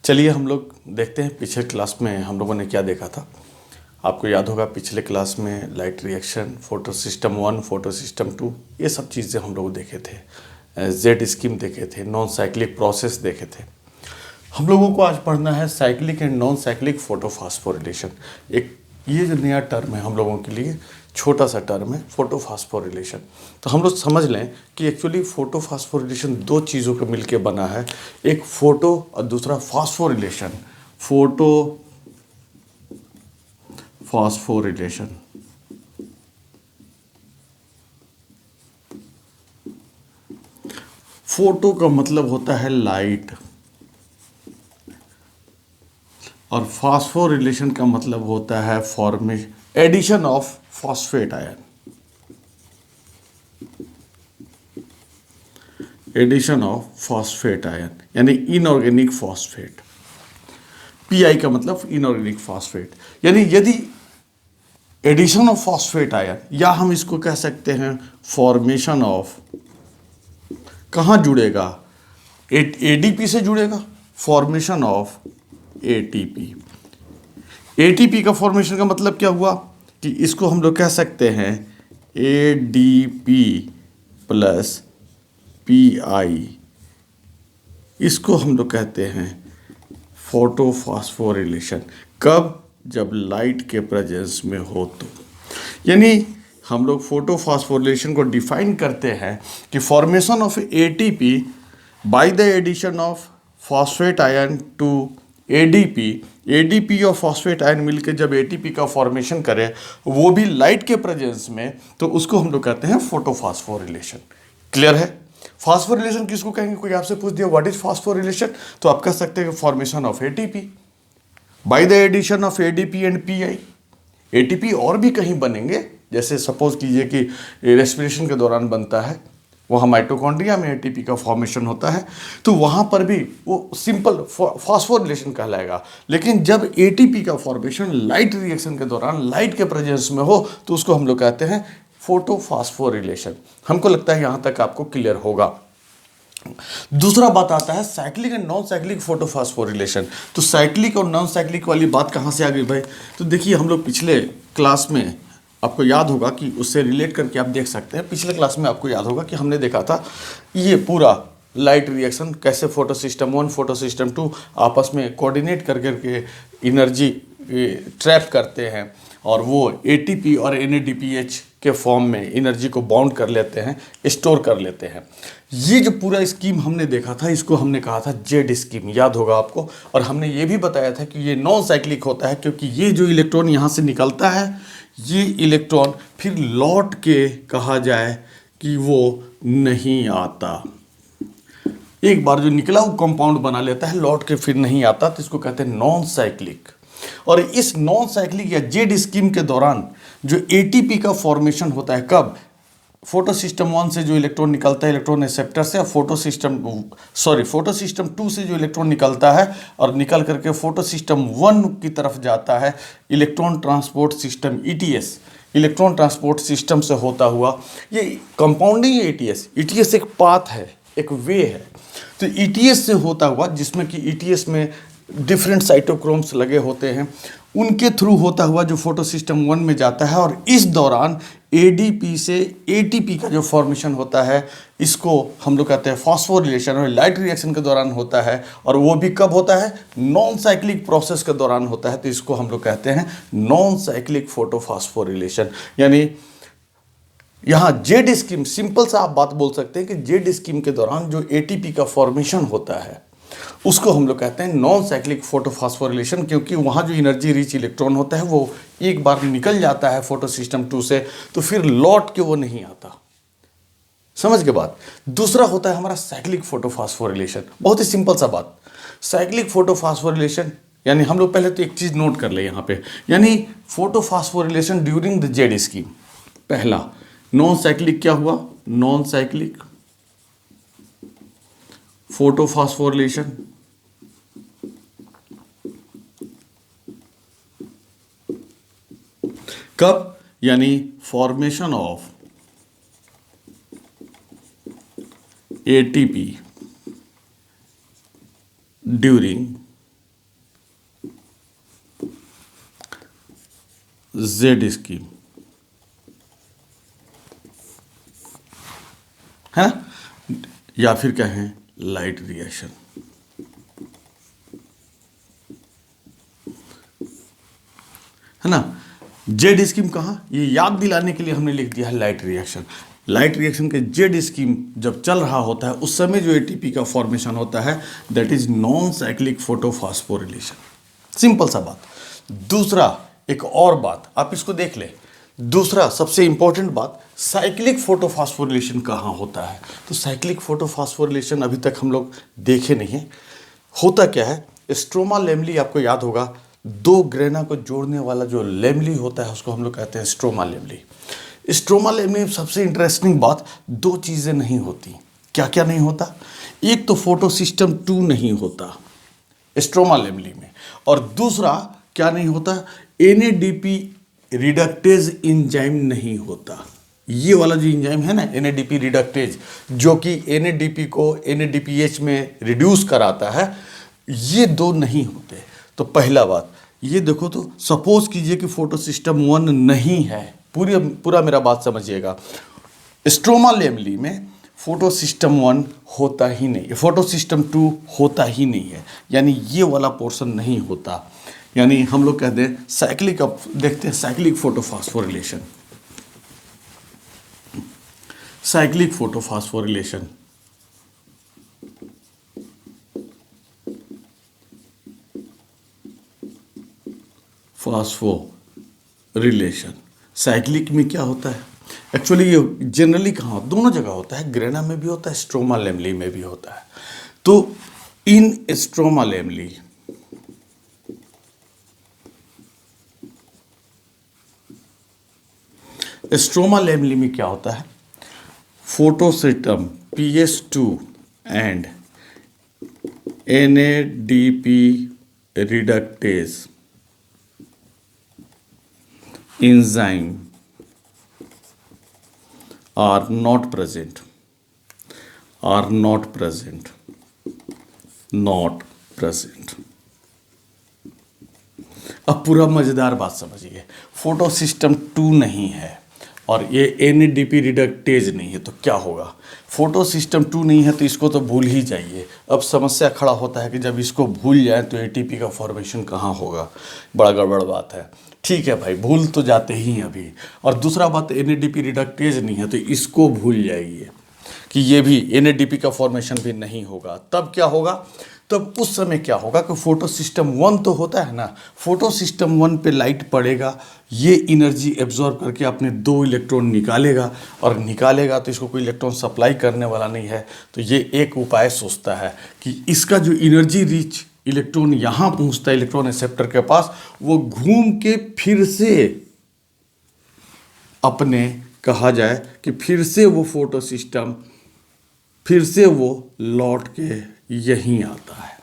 चलिए हम लोग देखते हैं पिछले क्लास में हम लोगों ने क्या देखा था। आपको याद होगा पिछले क्लास में light reaction, photo system 1, photo system 2, ये सब चीज़ें हम लोग देखे थे। जेड स्कीम देखे थे, नॉन साइक्लिक प्रोसेस देखे थे। हम लोगों को आज पढ़ना है cyclic and non cyclic photophosphorylation. एक ये जो नया टर्म है हम लोगों के लिए, छोटा सा टर्म है फोटोफॉस्फोरिलेशन। तो हम लोग समझ लें कि एक्चुअली फोटोफॉस्फोरिलेशन दो चीज़ों का मिलके बना है, एक फोटो और दूसरा फॉस्फोरिलेशन। फोटो फॉस्फोरिलेशन, फोटो का मतलब होता है लाइट और फॉस्फोरिलेशन का मतलब होता है formation, addition of phosphate ion. Addition of phosphate ion यानी इनऑर्गेनिक फॉस्फेट। पीआई का मतलब इनऑर्गेनिक फॉस्फेट, यानी यदि एडिशन ऑफ फॉस्फेट आयन, या हम इसको कह सकते हैं फॉर्मेशन ऑफ, कहाँ जुड़ेगा, एडीपी से जुड़ेगा, फॉर्मेशन ऑफ एटीपी। एटीपी का फॉर्मेशन का मतलब क्या हुआ कि इसको हम लोग कह सकते हैं एडीपी प्लस पीआई, इसको हम लोग कहते हैं फोटोफॉस्फोरिलेशन। कब? जब लाइट के प्रेजेंस में हो तो। यानी हम लोग फोटोफॉस्फोरिलेशन को डिफाइन करते हैं कि formation of ATP by the addition of phosphate ion to ADP. ADP और फॉस्फेट आयन मिलकर जब एटीपी का फॉर्मेशन करे, वो भी लाइट के प्रेजेंस में, तो उसको हम लोग कहते हैं फोटोफॉस्फोरिलेशन। क्लियर है? फॉस्फोरिलेशन किसको कहेंगे? कोई आपसे पूछ दिया व्हाट इज फॉस्फोरिलेशन, तो आप कह सकते हैं formation of ATP by the addition of ADP and PI. ATP और भी कहीं बनेंगे, जैसे सपोज कीजिए कि रेस्पिरेशन के दौरान बनता है, वहाँ माइटोकॉन्ड्रिया में एटीपी का फॉर्मेशन होता है, तो वहाँ पर भी वो सिंपल फॉस्फोरिलेशन कहलाएगा। लेकिन जब एटीपी का फॉर्मेशन लाइट रिएक्शन के दौरान लाइट के प्रेजेंस में हो, तो उसको हम लोग कहते हैं फोटोफॉस्फोरिलेशन। हमको लगता है यहाँ तक आपको क्लियर होगा। दूसरा बात आता है cyclic and non cyclic photophosphorylation. तो साइक्लिक और नॉन साइक्लिक वाली बात कहाँ से आ गई भाई? तो देखिए हम लोग पिछले क्लास में, आपको याद होगा कि उससे रिलेट करके आप देख सकते हैं, पिछले क्लास में आपको याद होगा कि हमने देखा था ये पूरा लाइट रिएक्शन कैसे फोटो सिस्टम 1, फोटो सिस्टम 2 आपस में कोऑर्डिनेट कर करके एनर्जी ट्रैप करते हैं, और वो एटीपी और एनएडीपीएच के फॉर्म में एनर्जी को बाउंड कर लेते हैं, स्टोर कर लेते हैं। ये जो पूरा स्कीम हमने देखा था, इसको हमने कहा था जेड स्कीम, याद होगा आपको। और हमने ये भी बताया था कि ये नॉन साइक्लिक होता है, क्योंकि ये जो इलेक्ट्रॉन यहाँ से निकलता है, ये इलेक्ट्रॉन फिर लौट के कहा जाए कि वो नहीं आता। एक बार जो निकला वो कंपाउंड बना लेता है, लौट के फिर नहीं आता, तो इसको कहते हैं नॉन साइक्लिक। और इस नॉन साइक्लिक या जेड स्कीम के दौरान जो एटीपी का फॉर्मेशन होता है, कब? फोटो सिस्टम 1 से जो इलेक्ट्रॉन निकलता है इलेक्ट्रॉन एक्सेप्टर से, और फोटो सिस्टम 2 से जो इलेक्ट्रॉन निकलता है और निकल करके फोटो सिस्टम 1 की तरफ जाता है, electron transport system ETS, electron transport system से होता हुआ, ये कंपाउंडिंग है। ईटीएस एक पाथ है, एक वे है। तो ईटीएस से होता हुआ, जिसमें कि ईटीएस में डिफरेंट साइटोक्रोम्स लगे होते हैं, उनके थ्रू होता हुआ जो फोटो सिस्टम 1 में जाता है, और इस दौरान एडीपी से एटीपी का जो फॉर्मेशन होता है, इसको हम लोग कहते हैं फॉस्फोरिलेशन, और लाइट रिएक्शन के दौरान होता है, और वो भी कब होता है? नॉन साइक्लिक प्रोसेस के दौरान होता है। तो इसको हम लोग कहते हैं नॉन साइक्लिक फोटोफॉस्फोरिलेशन। यानी यहाँ जेड स्कीम, सिंपल सा आप बात बोल सकते हैं कि जेड स्कीम के दौरान जो एटीपी का फॉर्मेशन होता है, उसको हम लोग कहते हैं नॉन साइक्लिक फोटोफॉस्फोरिलेशन, क्योंकि वहाँ जो एनर्जी रिच इलेक्ट्रॉन होता है वो एक बार निकल जाता है फोटो सिस्टम 2 से, तो फिर लौट के वो नहीं आता। समझ के बात? दूसरा होता है हमारा साइक्लिक फोटोफॉस्फोरिलेशन। बहुत ही सिंपल सा बात, साइक्लिक फोटोफॉस्फोरिलेशन यानी हम लोग पहले तो एक चीज़ नोट कर ले यहाँ पे, यानी photophosphorylation during the Z scheme. पहला नॉन साइक्लिक क्या हुआ? Non cyclic photophosphorylation. कब? यानी formation of ATP during Z scheme, है ना, या फिर कहें लाइट रिएक्शन। है ना, जेड स्कीम कहाँ, ये याद दिलाने के लिए हमने लिख दिया है लाइट रिएक्शन। लाइट रिएक्शन के जेड स्कीम जब चल रहा होता है उस समय जो एटीपी का फॉर्मेशन होता है that is non cyclic photophosphorylation. Simple सा बात। दूसरा एक और बात आप इसको देख ले, दूसरा सबसे इंपॉर्टेंट बात, साइक्लिक फोटोफॉस्फोरिलेशन कहाँ होता है। तो साइक्लिक फोटोफॉस्फोरिलेशन अभी तक हम लोग देखे नहीं है। होता क्या है, स्ट्रोमा लेमली आपको याद होगा, दो ग्रेना को जोड़ने वाला जो लेमली होता है उसको हम लोग कहते हैं स्ट्रोमा लेमली। स्ट्रोमा लेमली में सबसे इंटरेस्टिंग बात, दो चीज़ें नहीं होती। क्या क्या नहीं होता, एक तो फोटोसिस्टम 2 नहीं होता स्ट्रोमा लेमली में, और दूसरा क्या नहीं होता, एनएडीपी रिडक्टेज इंजाइम नहीं होता। ये वाला जो इंजाइम है ना एनएडीपी रिडक्टेज, जो कि एनएडीपी को एनएडीपीएच में रिड्यूस कराता है, ये दो नहीं होते। तो पहला बात ये देखो, तो सपोज कीजिए कि फोटोसिस्टम 1 नहीं है, पूरा मेरा बात समझिएगा। स्ट्रोमा लेमली में फोटोसिस्टम 1 होता ही नहीं, फोटोसिस्टम 2 होता ही नहीं है, यानी ये वाला पोर्शन नहीं होता। यानी हम लोग कहते हैं साइक्लिक, अब देखते हैं cyclic photophosphorylation. Cyclic photophosphorylation phosphorylation cyclic में क्या होता है, एक्चुअली ये जनरली कहाँ, दोनों जगह होता है, ग्रेना में भी होता है, स्ट्रोमा लेमली में भी होता है। तो इन स्ट्रोमा लेमली में क्या होता है, photosystem PS2 and NADP reductase enzyme are not present, not present। अब पूरा मजेदार बात समझिए, फोटोसिस्टम 2 नहीं है और ये एनएडीपी रिडक्टेज नहीं है, तो क्या होगा, फोटोसिस्टम 2 नहीं है तो इसको तो भूल ही जाइए। अब समस्या खड़ा होता है कि जब इसको भूल जाए तो एटीपी का फॉर्मेशन कहाँ होगा, बड़ा गड़बड़ बात है। ठीक है भाई, भूल तो जाते ही अभी। और दूसरा बात, एनएडीपी रिडक्टेज नहीं है तो इसको भूल जाइए कि ये भी एनएडीपी का फॉर्मेशन भी नहीं होगा। तब क्या होगा, तब उस समय क्या होगा कि फोटोसिस्टम 1 तो होता है ना, फोटोसिस्टम 1 पे लाइट पड़ेगा, ये एनर्जी एब्जॉर्ब करके अपने 2 इलेक्ट्रॉन निकालेगा, और निकालेगा तो इसको कोई इलेक्ट्रॉन सप्लाई करने वाला नहीं है। तो ये एक उपाय सोचता है कि इसका जो एनर्जी रिच इलेक्ट्रॉन यहाँ पहुँचता है इलेक्ट्रॉन एक्सेप्टर के पास, वो घूम के फिर से अपने, कहा जाए कि फिर से वो फोटोसिस्टम फिर से वो लौट के यहीं आता है।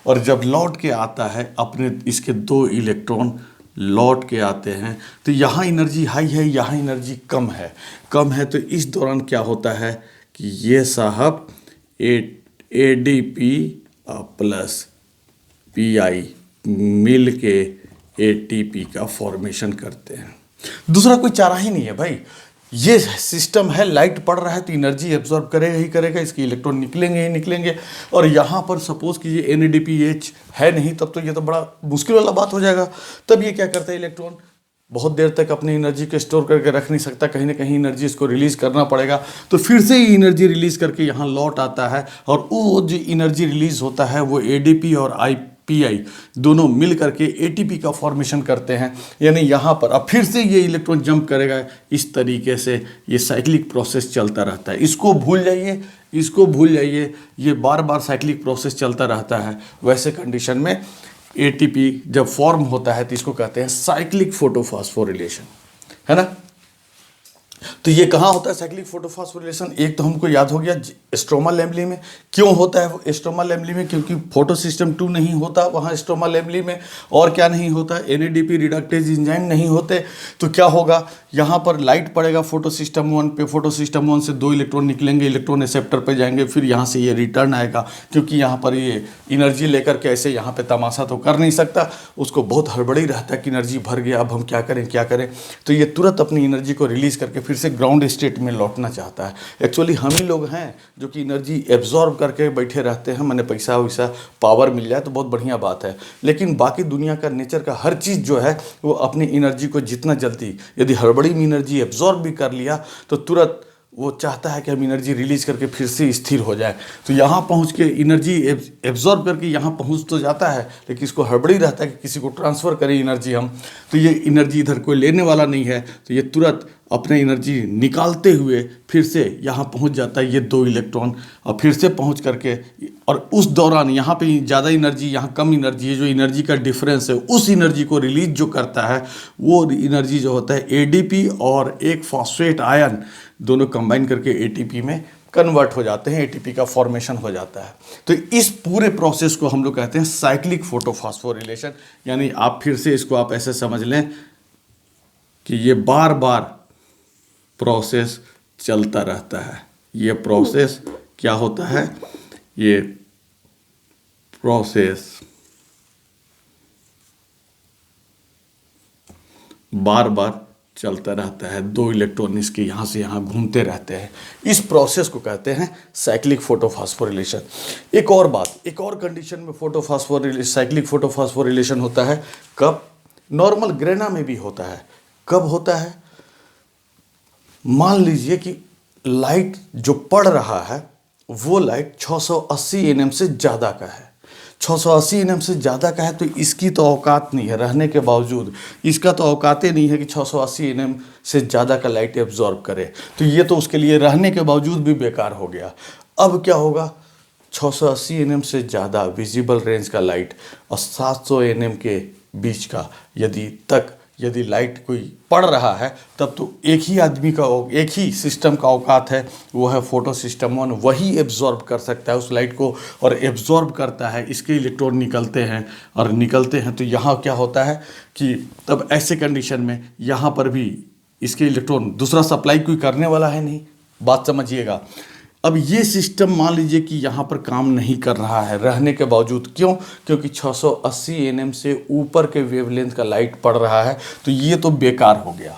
और जब लौट के आता है अपने, इसके 2 इलेक्ट्रॉन लौट के आते हैं, तो यहाँ एनर्जी हाई है, यहाँ एनर्जी कम है। तो इस दौरान क्या होता है कि ये साहब ADP प्लस PI मिल के ATP का फॉर्मेशन करते हैं। दूसरा कोई चारा ही नहीं है भाई, ये सिस्टम है, लाइट पड़ रहा है तो एनर्जी एब्जॉर्ब करेगा ही करेगा, इसके इलेक्ट्रॉन निकलेंगे ही निकलेंगे। और यहाँ पर सपोज कीजिए NADPH है नहीं, तब तो ये तो बड़ा मुश्किल वाला बात हो जाएगा। तब ये क्या करता है, इलेक्ट्रॉन बहुत देर तक अपनी एनर्जी को स्टोर करके रख नहीं सकता, कहीं ना कहीं एनर्जी इसको रिलीज करना पड़ेगा, तो फिर से ही एनर्जी रिलीज करके यहाँ लौट आता है। और वो जो एनर्जी रिलीज होता है वो ADP और PI दोनों मिल करके ATP का फॉर्मेशन करते हैं। यानी यहाँ पर अब फिर से ये इलेक्ट्रॉन जंप करेगा। इस तरीके से ये साइक्लिक प्रोसेस चलता रहता है। इसको भूल जाइए, ये बार बार साइक्लिक प्रोसेस चलता रहता है। वैसे कंडीशन में ATP जब फॉर्म होता है तो इसको कहते हैं साइक्लिक फोटोफॉस्फोरिलेशन, है ना। तो ये कहाँ होता है साइक्लिक फोटोफॉस्फोरिलेशन? एक तो हमको याद हो गया स्ट्रोमा लैमेली में। क्यों होता है वो स्ट्रोमा लैमेली में? क्योंकि फोटो सिस्टम 2 नहीं होता वहाँ स्ट्रोमा लैमेली में। और क्या नहीं होता? NADP रिडक्टेज एंजाइम नहीं होते। तो क्या होगा, यहाँ पर लाइट पड़ेगा फोटो सिस्टम 1 पे, फोटो सिस्टम 1 से 2 इलेक्ट्रॉन निकलेंगे, इलेक्ट्रॉन रिसेप्टर पे जाएंगे, फिर यहाँ से ये रिटर्न आएगा। क्योंकि यहाँ पर ये एनर्जी लेकर के ऐसे यहाँ पे तमाशा तो कर नहीं सकता, उसको बहुत हड़बड़ी रहता है कि एनर्जी भर गया, अब हम क्या करें क्या करें। तो ये तुरंत अपनी एनर्जी को रिलीज करके फिर से ग्राउंड स्टेट में लौटना चाहता है। एक्चुअली हम ही लोग हैं जो कि एनर्जी एब्जॉर्ब करके बैठे रहते हैं, मैंने पैसा वैसा पावर मिल जाए तो बहुत बढ़िया बात है, लेकिन बाकी दुनिया का नेचर का हर चीज़ जो है वो अपनी एनर्जी को जितना जल्दी, यदि हड़बड़ी में एनर्जी एब्जॉर्ब भी कर लिया तो तुरंत वो चाहता है कि हम एनर्जी रिलीज करके फिर से स्थिर हो जाए। तो यहाँ पहुँच के एनर्जी एब्जॉर्ब करके यहाँ पहुँच तो जाता है, लेकिन इसको हड़बड़ी रहता है कि किसी को ट्रांसफ़र करें एनर्जी हम। तो ये एनर्जी इधर कोई लेने वाला नहीं है, तो ये तुरंत अपने एनर्जी निकालते हुए फिर से यहाँ पहुँच जाता है ये 2 इलेक्ट्रॉन, और फिर से पहुँच करके, और उस दौरान यहाँ पे ज़्यादा एनर्जी यहाँ कम एनर्जी है, जो एनर्जी का डिफरेंस है उस एनर्जी को रिलीज जो करता है वो एनर्जी जो होता है ADP और एक फॉस्फेट आयन दोनों कंबाइन करके ATP में कन्वर्ट हो जाते हैं, ATP का फॉर्मेशन हो जाता है। तो इस पूरे प्रोसेस को हम लोग कहते हैं साइक्लिक फोटोफॉस्फोरिलेशन। यानी आप फिर से इसको आप ऐसे समझ लें कि ये बार बार प्रोसेस चलता रहता है। ये प्रोसेस क्या होता है? ये प्रोसेस बार बार चलता रहता है, 2 इलेक्ट्रॉन इसके यहाँ से यहाँ घूमते रहते हैं। इस प्रोसेस को कहते हैं साइक्लिक फोटोफॉस्फोरिलेशन। एक और बात, एक और कंडीशन में साइक्लिक फोटोफॉस्फोरिलेशन होता है कब? नॉर्मल ग्रेना में भी होता है। कब होता है? मान लीजिए कि लाइट जो पड़ रहा है वो लाइट 680 nm से ज़्यादा का है। 680 nm से ज़्यादा का है तो इसकी तो औकात नहीं है, रहने के बावजूद इसका तो औकात ही नहीं है कि 680 nm से ज़्यादा का लाइट एब्जॉर्ब करे, तो ये तो उसके लिए रहने के बावजूद भी बेकार हो गया। अब क्या होगा? 680 nm से ज़्यादा विजिबल रेंज का लाइट और 700 nm के बीच का यदि लाइट कोई पड़ रहा है, तब तो एक ही आदमी का, एक ही सिस्टम का औकात है, वो है फोटो सिस्टम 1। वही एब्जॉर्ब कर सकता है उस लाइट को, और एब्जॉर्ब करता है, इसके इलेक्ट्रॉन निकलते हैं तो यहाँ क्या होता है कि तब ऐसे कंडीशन में यहाँ पर भी इसके इलेक्ट्रॉन, दूसरा सप्लाई कोई करने वाला है नहीं। बात समझिएगा। अब ये सिस्टम मान लीजिए कि यहाँ पर काम नहीं कर रहा है रहने के बावजूद। क्यों? क्योंकि 680 nm से ऊपर के वेवलेंथ का लाइट पड़ रहा है, तो ये तो बेकार हो गया।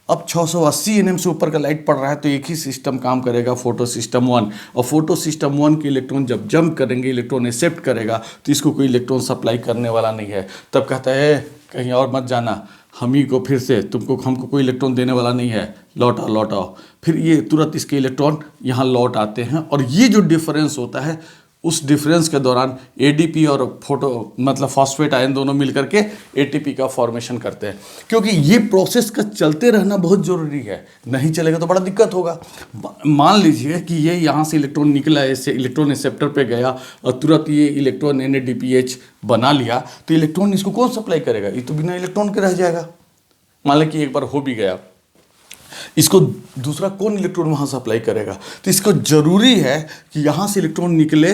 अब 680 nm से ऊपर का लाइट पड़ रहा है तो एक ही सिस्टम काम करेगा, फोटो सिस्टम 1। और फोटो सिस्टम 1 के इलेक्ट्रॉन जब जंप करेंगे, इलेक्ट्रॉन एक्सेप्ट करेगा, तो इसको कोई इलेक्ट्रॉन सप्लाई करने वाला नहीं है। तब कहता है कहीं और मत जाना, हम ही को फिर से हमको कोई इलेक्ट्रॉन देने वाला नहीं है, लौट आओ। फिर ये तुरंत इसके इलेक्ट्रॉन यहाँ लौट आते हैं, और ये जो डिफरेंस होता है उस डिफरेंस के दौरान ADP और फॉस्फेट आयन दोनों मिलकर के ATP का फॉर्मेशन करते हैं। क्योंकि ये प्रोसेस का चलते रहना बहुत ज़रूरी है, नहीं चलेगा तो बड़ा दिक्कत होगा। मान लीजिए कि ये यहाँ से इलेक्ट्रॉन निकला, ऐसे इलेक्ट्रॉन रिसेप्टर पे गया और तुरंत ये इलेक्ट्रॉन NADPH बना लिया, तो इलेक्ट्रॉन इसको कौन सप्लाई करेगा? ये तो बिना इलेक्ट्रॉन के रह जाएगा। मान लें कि एक बार हो भी गया, इसको दूसरा कौन इलेक्ट्रॉन वहाँ सप्लाई करेगा? तो इसको ज़रूरी है कि यहाँ से इलेक्ट्रॉन निकले,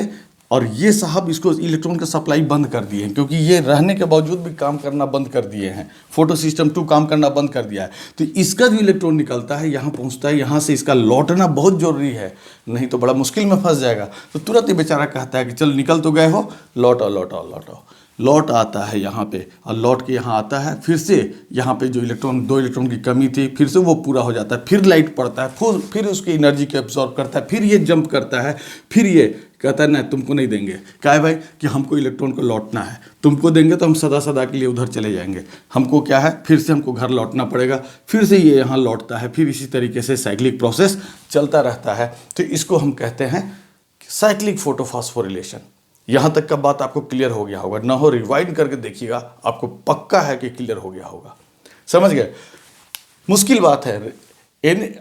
और ये साहब इसको इलेक्ट्रॉन का सप्लाई बंद कर दिए हैं, क्योंकि ये रहने के बावजूद भी काम करना बंद कर दिए हैं। फोटो सिस्टम 2 काम करना बंद कर दिया है, तो इसका जो इलेक्ट्रॉन निकलता है यहाँ पहुँचता है, यहाँ से इसका लौटना बहुत ज़रूरी है, नहीं तो बड़ा मुश्किल में फंस जाएगा। तो तुरंत ये बेचारा कहता है कि चल निकल तो गए हो, लौट आता है यहाँ पे, और लौट के यहाँ आता है। फिर से यहाँ पे जो 2 इलेक्ट्रॉन की कमी थी, फिर से वो पूरा हो जाता है, फिर लाइट पड़ता है, फिर उसकी एनर्जी को एब्जॉर्ब करता है, फिर ये जंप करता है, फिर ये कहता है नहीं तुमको नहीं देंगे। क्या है भाई कि हमको इलेक्ट्रॉन को लौटना है, तुमको देंगे तो हम सदा के लिए उधर चले जाएंगे, हमको क्या है फिर से हमको घर लौटना पड़ेगा। फिर से ये यहाँ लौटता है, फिर इसी तरीके से साइक्लिक प्रोसेस चलता रहता है। तो इसको हम कहते हैं साइक्लिक फोटोफॉस्फोरिलेशन। यहाँ तक का बात आपको क्लियर हो गया होगा, ना हो रिवाइंड करके देखिएगा, आपको पक्का है कि क्लियर हो गया होगा। समझ गए? मुश्किल बात है।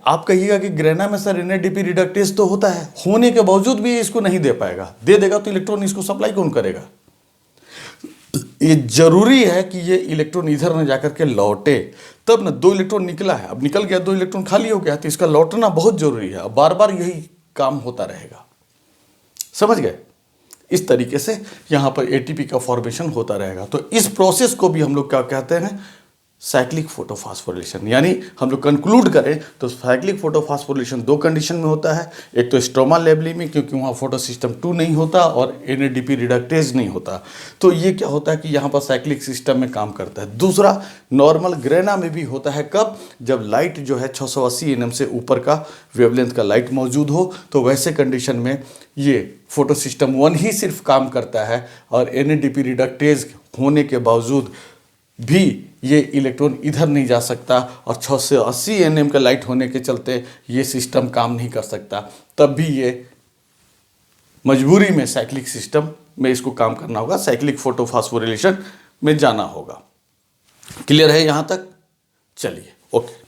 आप कहिएगा कि ग्रेना में सर NADP रिडक्टेज तो होता है, होने के बावजूद भी इसको नहीं दे पाएगा, दे देगा तो इलेक्ट्रॉन इसको सप्लाई कौन करेगा? ये जरूरी है कि ये इलेक्ट्रॉन इधर न जाकर के लौटे, तब ना 2 इलेक्ट्रॉन निकला है, अब निकल गया, 2 इलेक्ट्रॉन खाली हो गया, तो इसका लौटना बहुत जरूरी है। अब बार बार यही काम होता रहेगा, समझ गए। इस तरीके से यहाँ पर एटीपी का फॉर्मेशन होता रहेगा। तो इस प्रोसेस को भी हम लोग क्या कहते हैं, साइक्लिक फोटोफॉस्फोरिलेशन। यानी हम लोग कंक्लूड करें तो साइक्लिक फोटोफॉस्फोरिलेशन 2 कंडीशन में होता है। एक तो स्ट्रोमा लेवली में, क्योंकि वहाँ फोटो सिस्टम 2 नहीं होता और एनएडीपी रिडक्टेज नहीं होता, तो ये क्या होता है कि यहाँ पर साइक्लिक सिस्टम में काम करता है। दूसरा नॉर्मल ग्रेना में भी होता है, कब, जब लाइट जो है 680 nm से ऊपर का वेवलेंथ का लाइट मौजूद हो, तो वैसे कंडीशन में ये फोटो सिस्टम 1 ही सिर्फ काम करता है, और एनएडीपी रिडक्टेज होने के बावजूद भी ये इलेक्ट्रॉन इधर नहीं जा सकता, और 680 nm का लाइट होने के चलते ये सिस्टम काम नहीं कर सकता। तब भी ये मजबूरी में साइक्लिक सिस्टम में इसको काम करना होगा, साइक्लिक फोटोफॉस्फोरिलेशन में जाना होगा। क्लियर है यहाँ तक? चलिए, ओके।